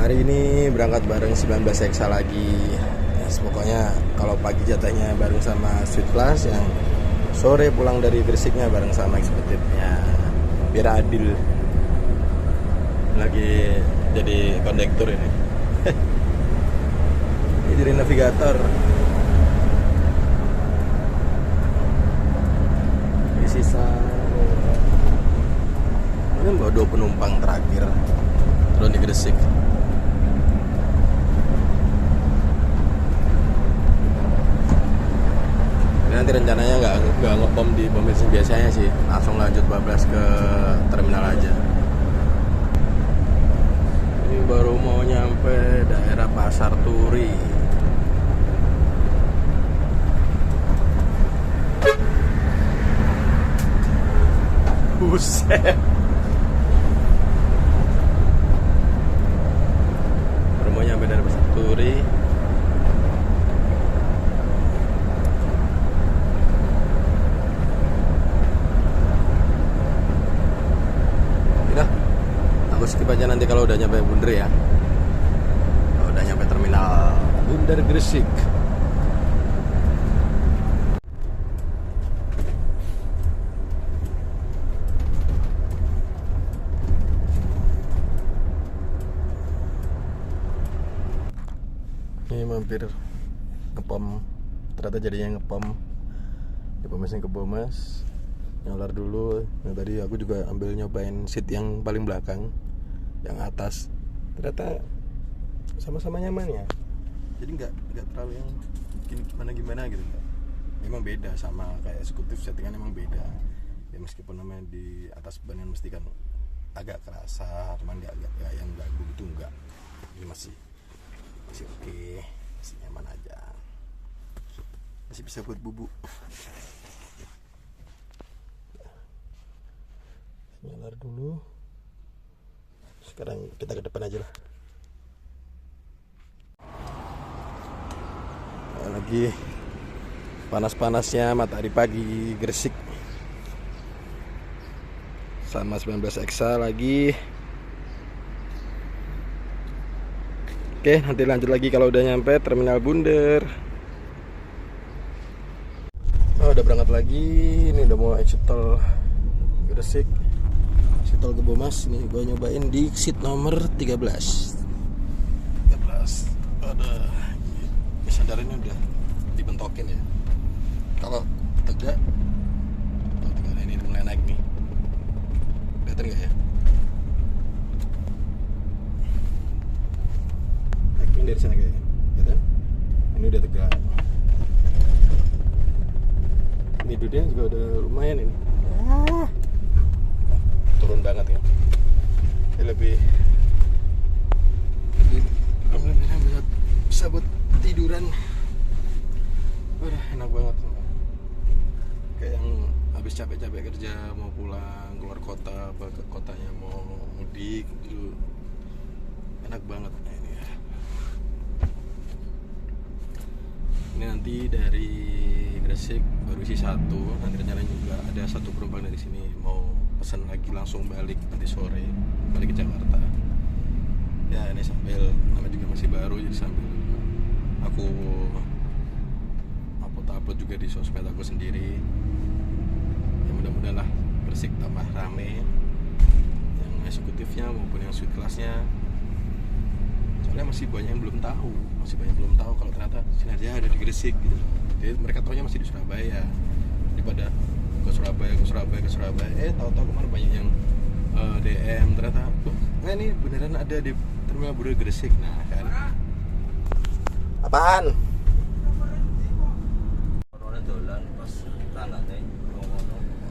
Hari ini berangkat bareng 19 Hexa lagi. Pokoknya kalau pagi jatahnya bareng sama Sweet Class, yang sore pulang dari Gresiknya bareng sama eksekutifnya. Biar adil. Lagi jadi kondektur ini. Ini jadi navigator. Ini sisa. Ini bawa 2 penumpang terakhir turun di Gresik. Nanti rencananya nggak ngepom di pom bensin biasanya sih, langsung lanjut bablas ke terminal aja. Ini baru mau nyampe daerah Pasar Turi. Buset. Baru mau nyampe daerah Pasar Turi. Skip aja nanti kalau udah nyampe Bunder ya. Kalau udah nyampe terminal Bunder Gresik. Ini mampir ngepom. Ternyata jadinya ngepom di pom bensin Kebomas. Nyolar dulu. Nah, tadi aku juga ambil nyobain seat yang paling belakang, yang atas. Ternyata sama-sama nyaman ya. Jadi nggak terlalu yang bikin gimana gitu. Memang beda, sama kayak eksekutif, settingan emang beda. Ya meskipun namanya di atas ban kan mesti kan agak kerasa, cuman nggak yang ganggu gitu, nggak. Ini masih oke, masih nyaman aja. Masih bisa buat bubuk. Nyalar dulu. Sekarang kita ke depan aja lah. Lagi panas-panasnya matahari pagi Gresik. Sama 19 Hexa lagi. Oke, nanti lanjut lagi kalau udah nyampe terminal Bunder. Oh, udah berangkat lagi. Ini udah mau exit tol Gresik. Tol Kebomas nih, gue nyobain di exit nomor 13. Ada sandarannya udah dibentokin ya. Kalau tegak, tinggal ini mulai naik nih. Kelihatan nggak ya? Naik dari sana kayaknya. Kelihatan? Ini udah tegak. Ini duduknya juga udah lumayan ini. Turun banget ya. Ini lebih bisa buat tiduran. Udah enak banget. Kayak yang habis capek-capek kerja mau pulang keluar kota, apa ke kotanya mau mudik gitu. Enak banget ini ya. Ini nanti dari Gresik baru isi 1. Nanti rencananya juga ada 1 penumpang dari sini mau pesan lagi langsung balik nanti sore, balik ke Jakarta. Ya ini sambil namanya juga masih baru, jadi sambil aku upload juga di sosmed aku sendiri. Ya mudah-mudahan lah Gresik tambah rame, yang eksekutifnya maupun yang Sweet Class-nya. Soalnya masih banyak yang belum tahu kalau ternyata Sinarja ada di Gresik gitu. Jadi mereka taunya masih di Surabaya. Daripada ke Surabaya, tahu-tahu kemarin banyak yang DM ternyata, nah ini beneran ada di terminal Bunder Gresik. Nah kan, apaan?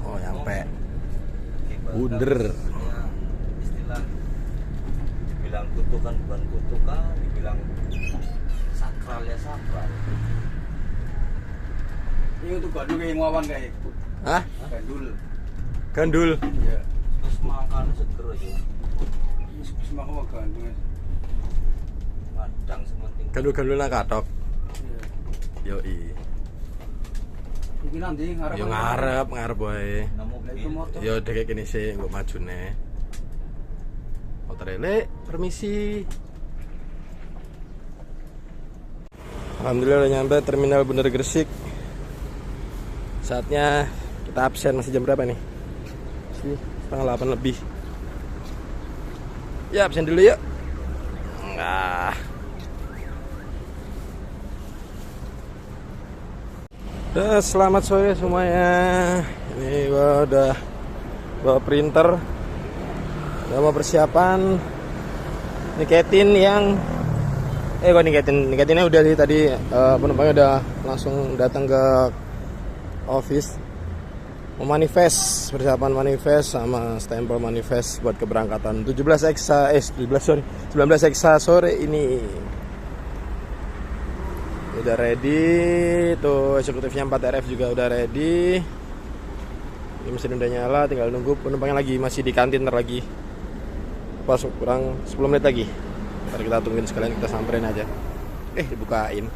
Oh nyampe Bunder. Istilah dibilang kutukan bukan kutukan, dibilang sakral ya sakral. Ini untuk gandul kayak ngawan kayak. Hah? Gandul. Iya. Terus makannya seger aja. Terus makan gandul. Madang sementing. Gandul lah katok. Iya. Yoi. Iki nanti ngarep. Yo ngarep wae. Yo dek kene sih nggo majune. Motor elek, permisi. Alhamdulillah udah nyampe terminal Bener Gresik. Saatnya kita absen. Masih jam berapa nih? Masih 7:30 lebih. Ya absen dulu yuk. Nah. Selamat sore semuanya. Ini gua udah bawa printer, udah mau persiapan niketin yang kok niketinnya udah sih tadi. Penumpangnya udah langsung datang ke office mau manifest, persiapan manifest sama stempel manifest buat keberangkatan 19 Eksa sore ini. Udah ready tuh, eksekutifnya 4RF juga udah ready. Ini mesin udah nyala, tinggal nunggu penumpangnya lagi, masih di kantin ntar lagi. Pas kurang 10 menit lagi. Ntar kita tungguin sekalian, kita samperin aja. Dibukain.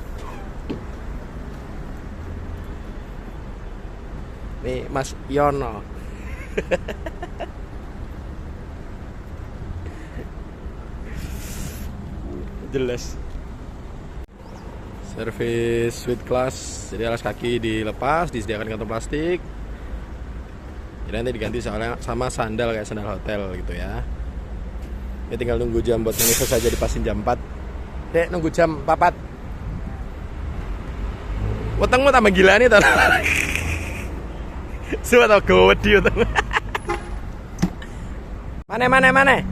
Nih Mas Yono. Jelas. Service suite class. Jadi alas kaki dilepas, disediakan kantong plastik. Jadi nanti diganti sama sandal kayak sandal hotel gitu ya. Ya tinggal nunggu jam buat manifest saja, dipasin jam 4. Dek nunggu jam 4. Wetengmu tambah gila nih tau. Sudah tau gowet dia tuh. Mana 19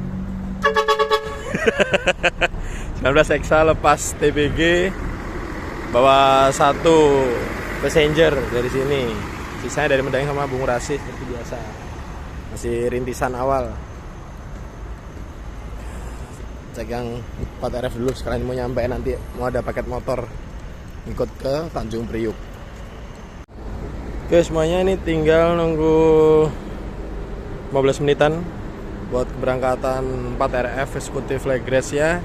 Eksa lepas TBG, bawa 1 passenger dari sini, sisanya dari Medang sama Bung Rasih seperti biasa. Masih rintisan awal. Cek yang 4RF dulu, sekalian mau nyampe nanti mau ada paket motor ikut ke Tanjung Priuk. Oke semuanya, ini tinggal nunggu 15 menitan buat keberangkatan 4RF eksekutif Legres ya.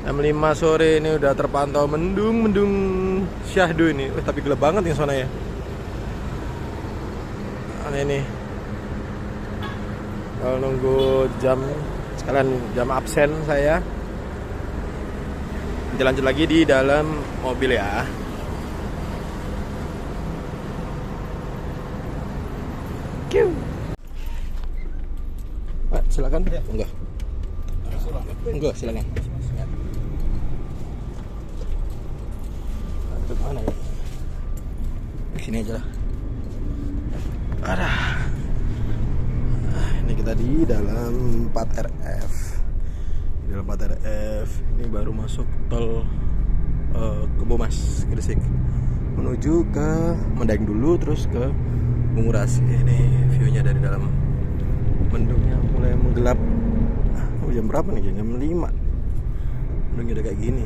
Jam 5 sore ini udah terpantau mendung syahdu ini. Tapi gelap banget yang sana ya. Ini kalau nunggu jam, sekalian jam absen saya. Kita lanjut lagi di dalam mobil ya. Pak, silakan. Enggak, silakan. Itu mana ya? Sini aja lah. Ini kita di dalam 4RF. Di dalam 4RF ini baru masuk tol Kebomas Gresik menuju ke Medaeng dulu, terus ke Bungurasi. Ini viewnya dari dalam. Mendungnya mulai menggelap. Jam berapa nih? Jam 5. Mendungnya udah kayak gini.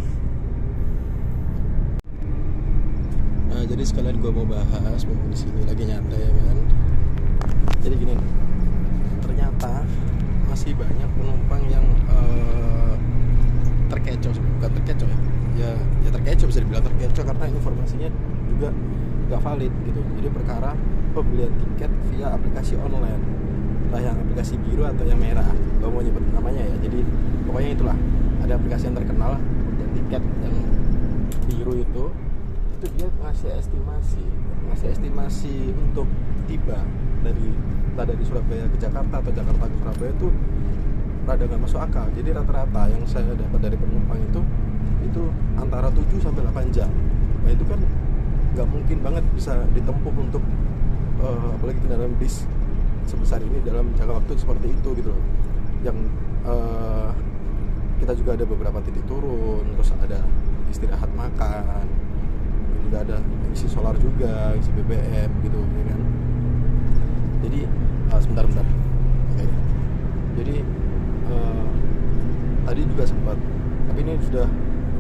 Nah, jadi sekalian gue mau bahas, mumpung di sini lagi nyantai ya kan. Jadi gini, ternyata masih banyak penumpang yang terkecoh, bukan terkecoh ya terkecoh, bisa dibilang terkecoh karena informasinya juga nggak valid gitu. Jadi perkara pembelian tiket via aplikasi online, entah yang aplikasi biru atau yang merah, gak mau nyebut namanya ya. Jadi pokoknya itulah, ada aplikasi yang terkenal untuk tiket yang biru itu dia ngasih estimasi untuk tiba entah dari Surabaya ke Jakarta atau Jakarta ke Surabaya itu rada nggak masuk akal. Jadi rata-rata yang saya dapat dari penumpang itu antara 7 sampai 8 jam. Nah itu kan nggak mungkin banget bisa ditempuh untuk apalagi kendaraan bis sebesar ini dalam jangka waktu seperti itu gitu loh. Yang kita juga ada beberapa titik turun, terus ada istirahat makan, juga ada isi solar juga, isi BBM gitu ya kan. Jadi sebentar. Oke. Jadi tadi juga sempat, tapi ini sudah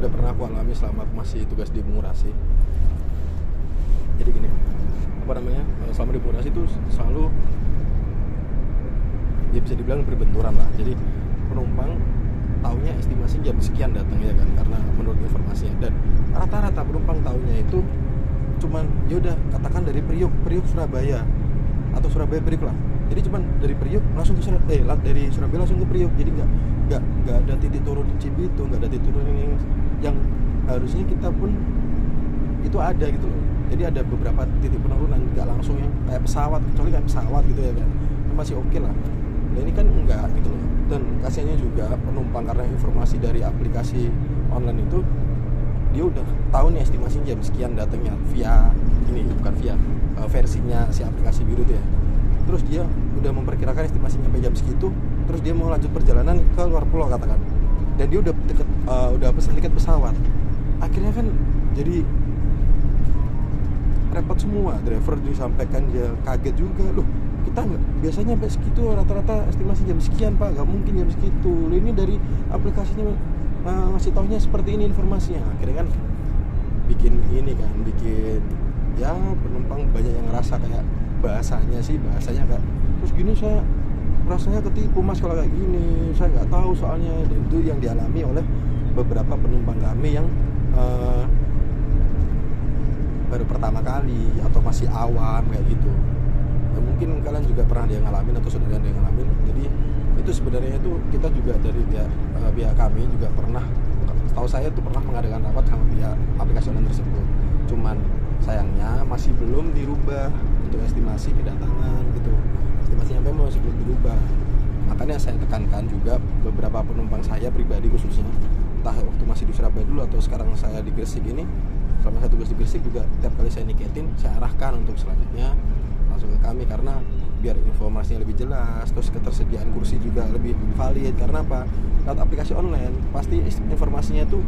pernah aku alami selama masih tugas di Bungurasi. Jadi gini, selama di Bungurasi itu selalu ya bisa dibilang berbenturan lah. Jadi penumpang taunya estimasi jam sekian datang ya kan, karena menurut informasinya, dan rata-rata penumpang taunya itu cuman yaudah katakan dari Priuk Surabaya atau Surabaya Priuk lah. Jadi cuman dari Priuk langsung ke dari Surabaya langsung ke Priuk. Jadi nggak ada titik turun di Cibitung, nggak ada titik turun yang harusnya kita pun itu ada gitu loh. Jadi ada beberapa titik penurunan, nggak langsung yang kayak pesawat, kecuali kayak pesawat gitu ya kan, itu masih oke lah. Nah ini kan enggak gitu loh. Dan kasihannya juga penumpang, karena informasi dari aplikasi online itu dia udah tahu nih estimasi jam sekian datangnya via ini, bukan via versinya si aplikasi biru itu ya. Terus dia udah memperkirakan estimasinya sampai jam segitu, terus dia mau lanjut perjalanan ke luar pulau katakan, dan dia udah pesan tiket pesawat. Akhirnya kan jadi repot semua, driver disampaikan dia kaget juga, loh kita nggak biasanya sampai segitu, rata-rata estimasi jam sekian pak, nggak mungkin jam segitu, loh ini dari aplikasinya ngasih taunya seperti ini informasinya. Akhirnya kan bikin ya penumpang banyak yang ngerasa kayak bahasanya kayak terus gini, saya rasanya ketipu mas kalau kayak gini, saya nggak tahu soalnya. Dan itu yang dialami oleh beberapa penumpang kami yang baru pertama kali atau masih awam kayak gitu. Ya, mungkin kalian juga pernah dia ngalamin atau sudah ada yang ngalamin. Jadi itu sebenarnya itu kita juga dari pihak kami juga pernah, setahu saya tuh pernah mengadakan rapat sama pihak aplikasi online tersebut. Cuman sayangnya masih belum dirubah untuk estimasi kedatangan gitu. Estimasi sampai masih belum dirubah. Makanya saya tekankan juga beberapa penumpang saya pribadi khususnya, entah waktu masih di Surabaya dulu atau sekarang saya di Gresik ini, selama saya tugas di Gresik juga tiap kali saya niketin saya arahkan untuk selanjutnya langsung ke kami, karena biar informasinya lebih jelas, terus ketersediaan kursi juga lebih valid. Karena apa? Lewat aplikasi online pasti informasinya itu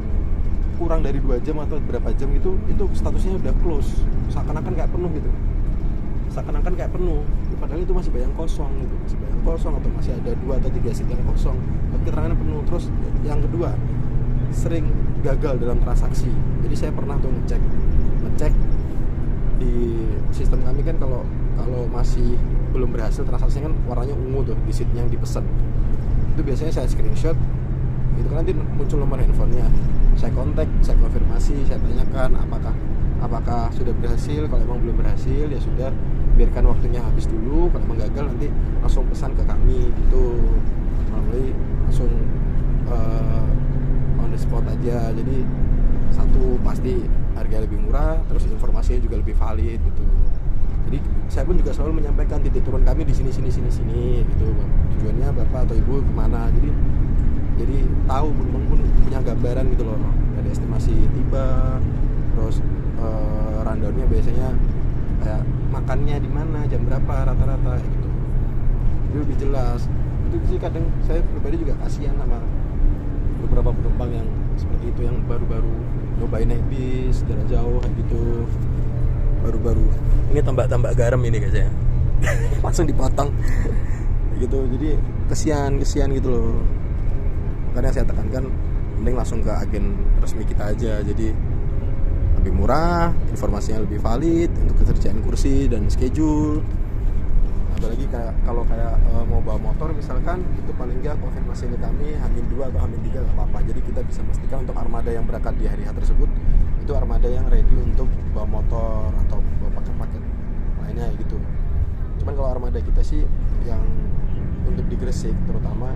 kurang dari 2 jam atau berapa jam gitu, itu statusnya udah close, seakan-akan kayak penuh gitu, padahal itu masih banyak kosong gitu, atau masih ada 2 atau 3 seat yang kosong, tapi keterangannya penuh. Terus yang kedua, sering gagal dalam transaksi. Jadi saya pernah tuh ngecek di sistem kami kan, kalau masih belum berhasil transaksi kan warnanya ungu tuh di seat yang dipesan. Itu biasanya saya screenshot, itu kan nanti muncul nomor handphonenya. Saya kontak, saya konfirmasi, saya tanyakan apakah sudah berhasil. Kalau emang belum berhasil ya sudah, biarkan waktunya habis dulu. Kalau emang gagal nanti langsung pesan ke kami gitu, melalui langsung on the spot aja. Jadi satu pasti harga lebih murah, terus informasinya juga lebih valid gitu. Jadi saya pun juga selalu menyampaikan titik turun kami di sini gitu, tujuannya bapak atau ibu kemana. Jadi tahu penumpang pun punya gambaran gitu loh, dari estimasi tiba, terus rundownnya biasanya kayak makannya di mana, jam berapa rata-rata gitu. Jadi lebih jelas. Itu sih kadang saya pribadi juga kasihan sama beberapa penumpang yang seperti itu, yang baru-baru nyobain naik bis jarak jauh kayak gitu. Baru-baru ini tambak garam ini guys ya. Langsung dipotong gitu. Jadi kesian gitu loh. Makanya saya tekankan mending langsung ke agen resmi kita aja. Jadi lebih murah, informasinya lebih valid untuk ketersediaan kursi dan schedule. Apalagi kalau mau bawa motor misalkan, itu paling nggak konfirmasi ke kami H-2 atau H-3 nggak apa-apa. Jadi kita bisa memastikan untuk armada yang berangkat di hari tersebut itu armada yang ready untuk bawa motor atau bawa paket-paket lainnya gitu. Cuman kalau armada kita sih yang untuk di Gresik terutama,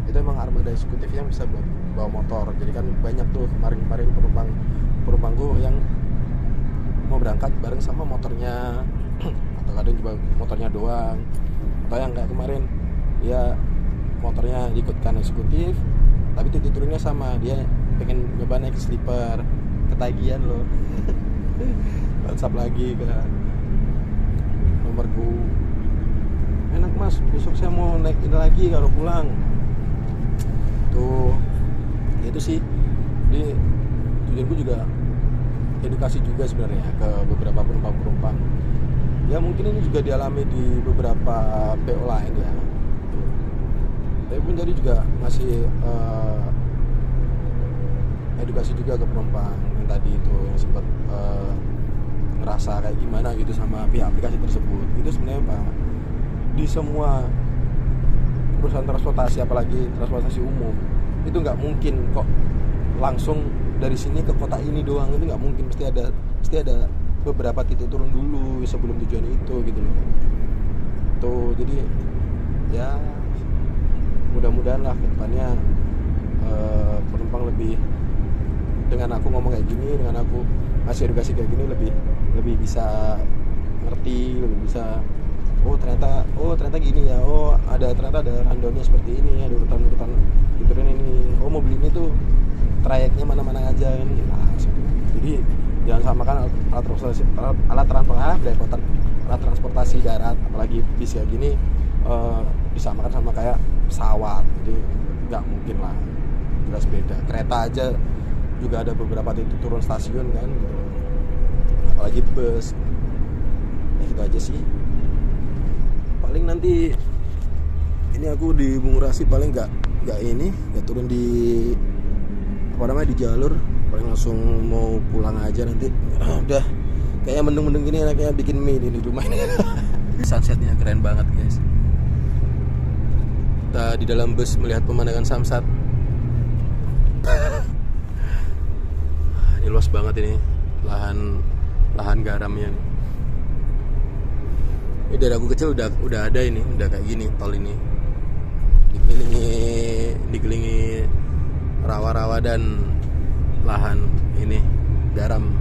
itu emang armada eksekutif yang bisa buat bawa motor. Jadi kan banyak tuh kemarin penumpangku yang mau berangkat bareng sama motornya atau kadang juga motornya doang, atau yang kayak kemarin ya motornya diikutkan eksekutif tapi titik turunnya sama, dia pengen nyoba naik sleeper, ketagihan loh. WhatsApp lagi kan nomorku, enak mas besok saya mau naik ini lagi kalau pulang tuh. Ya itu sih, jadi tujuanku juga edukasi juga sebenarnya ke beberapa penumpang. Ya mungkin ini juga dialami di beberapa PO lain ya. Tapi pun jadi juga ngasih edukasi juga ke penumpang yang tadi itu yang sempat ngerasa kayak gimana gitu sama pihak aplikasi tersebut. Itu sebenarnya Pak, di semua perusahaan transportasi, apalagi transportasi umum, itu nggak mungkin kok langsung dari sini ke kota ini doang. Itu nggak mungkin, mesti ada beberapa titik turun dulu sebelum tujuan itu gitu loh. Tuh jadi ya mudah-mudahan lah ke depannya penumpang lebih dengan aku ngomong kayak gini, dengan aku ngasih edukasi kayak gini lebih bisa ngerti, lebih bisa ternyata gini ya, ternyata ada rundownnya seperti ini, ada urutan fiturnya ini, mobil ini tuh trayeknya mana-mana aja ini. Nah, jadi jangan samakan alat transportasi darat, apalagi bis kayak gini disamakan sama kayak pesawat. Jadi nggak mungkin lah, jelas beda. Kereta aja juga ada beberapa titik turun stasiun kan gitu. Apalagi bus. Ya gitu aja sih. Paling nanti ini aku di Bung Rasi paling nggak turun di di jalur, paling langsung mau pulang aja nanti. Udah kayaknya mendung-mendung gini enaknya bikin mie di rumah ini. Sunsetnya keren banget guys. Kita di dalam bus melihat pemandangan Samsat. Ini luas banget ini lahan garamnya nih. Ini dari aku kecil udah ada ini, udah kayak gini tol ini. Dikelilingi rawa-rawa dan lahan ini garam.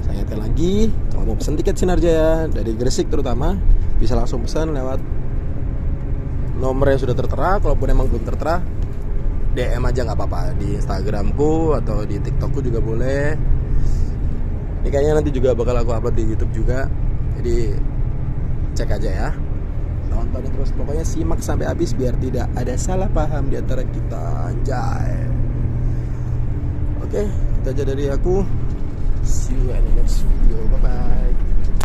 Saya ingatkan lagi, kalau mau pesan tiket Sinarjaya dari Gresik terutama, bisa langsung pesan lewat nomor yang sudah tertera. Kalaupun emang belum tertera, DM aja nggak apa-apa di Instagramku atau di TikTokku juga boleh. Ini kayaknya nanti juga bakal aku upload di YouTube juga, jadi cek aja ya. Tonton terus, pokoknya simak sampai habis biar tidak ada salah paham di antara kita, anjay. Oke, itu aja dari aku. See you in the next video. Bye bye.